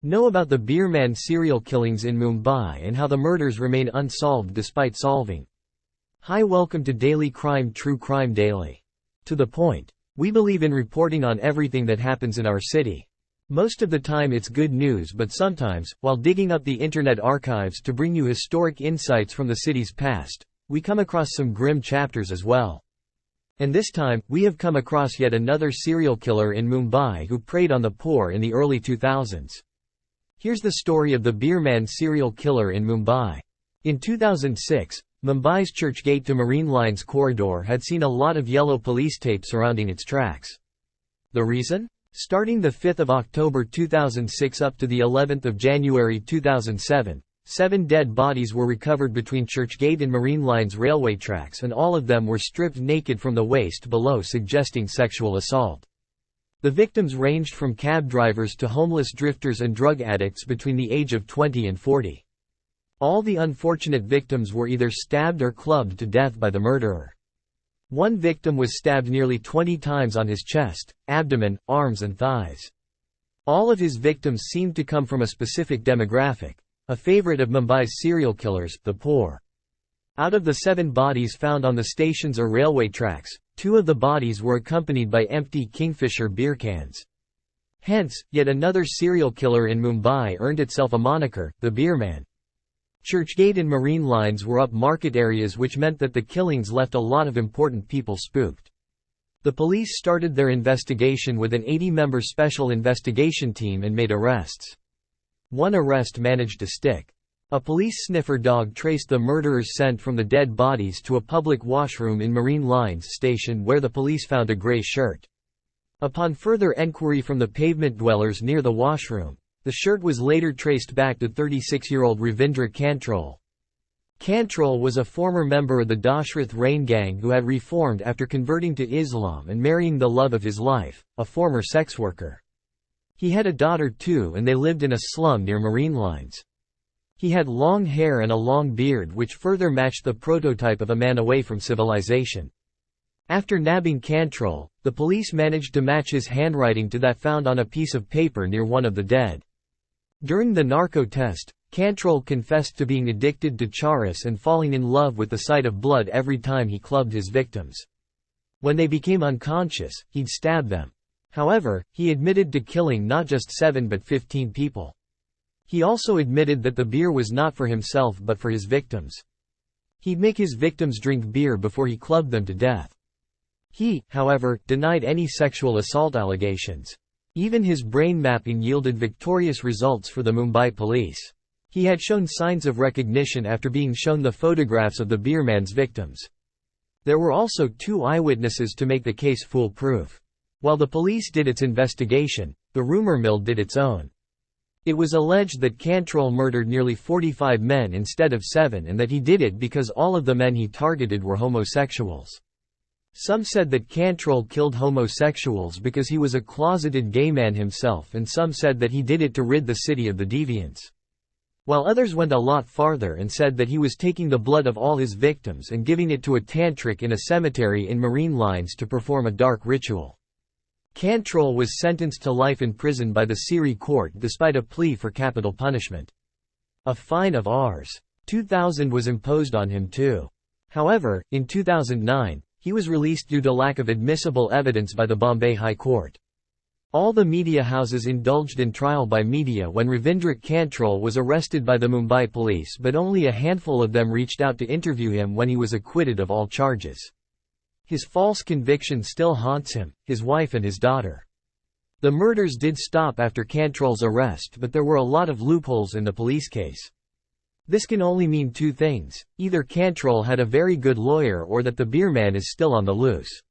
Know about the Beerman serial killings in Mumbai and how the murders remain unsolved despite solving. Hi, welcome to Daily Crime, True Crime Daily. To the point. We believe in reporting on everything that happens in our city. Most of the time it's good news, but sometimes, while digging up the internet archives to bring you historic insights from the city's past, we come across some grim chapters as well. And this time, we have come across yet another serial killer in Mumbai who preyed on the poor in the early 2000s. Here's the story of the Beerman serial killer in Mumbai. In 2006, Mumbai's Churchgate to Marine Lines corridor had seen a lot of yellow police tape surrounding its tracks. The reason? Starting the 5th of October 2006 up to the 11th of January 2007, 7 dead bodies were recovered between Churchgate and Marine Lines railway tracks, and all of them were stripped naked from the waist below, suggesting sexual assault. The victims ranged from cab drivers to homeless drifters and drug addicts between the age of 20 and 40. All the unfortunate victims were either stabbed or clubbed to death by the murderer. One victim was stabbed nearly 20 times on his chest, abdomen, arms and thighs. All of his victims seemed to come from a specific demographic, a favorite of Mumbai's serial killers, the poor. Out of the 7 bodies found on the stations or railway tracks, 2 of the bodies were accompanied by empty Kingfisher beer cans. Hence, yet another serial killer in Mumbai earned itself a moniker, the Beerman. Churchgate and Marine Lines were up-market areas, which meant that the killings left a lot of important people spooked. The police started their investigation with an 80-member special investigation team and made arrests. One arrest managed to stick. A police sniffer dog traced the murderer's scent from the dead bodies to a public washroom in Marine Lines station, where the police found a grey shirt. Upon further enquiry from the pavement dwellers near the washroom, the shirt was later traced back to 36-year-old Ravindra Cantrol. Cantrol was a former member of the Dashrath Rain gang who had reformed after converting to Islam and marrying the love of his life, a former sex worker. He had a daughter too, and they lived in a slum near Marine Lines. He had long hair and a long beard, which further matched the prototype of a man away from civilization. After nabbing Cantrol, the police managed to match his handwriting to that found on a piece of paper near one of the dead. During the narco test, Cantrol confessed to being addicted to charas and falling in love with the sight of blood every time he clubbed his victims. When they became unconscious, he'd stab them. However, he admitted to killing not just 7 but 15 people. He also admitted that the beer was not for himself but for his victims. He'd make his victims drink beer before he clubbed them to death. He, however, denied any sexual assault allegations. Even his brain mapping yielded victorious results for the Mumbai police. He had shown signs of recognition after being shown the photographs of the Beerman's victims. There were also 2 eyewitnesses to make the case foolproof. While the police did its investigation, the rumor mill did its own. It was alleged that Cantrol murdered nearly 45 men instead of 7, and that he did it because all of the men he targeted were homosexuals. Some said that Cantrol killed homosexuals because he was a closeted gay man himself, and some said that he did it to rid the city of the deviants. While others went a lot farther and said that he was taking the blood of all his victims and giving it to a tantric in a cemetery in Marine Lines to perform a dark ritual. Cantrol was sentenced to life in prison by the Siri court despite a plea for capital punishment. A fine of Rs. 2,000 was imposed on him too. However, in 2009, he was released due to lack of admissible evidence by the Bombay High Court. All the media houses indulged in trial by media when Ravindra Cantrol was arrested by the Mumbai police, but only a handful of them reached out to interview him when he was acquitted of all charges. His false conviction still haunts him, his wife and his daughter. The murders did stop after Cantrol's arrest, but there were a lot of loopholes in the police case. This can only mean 2 things: either Cantrol had a very good lawyer or that the Beerman is still on the loose.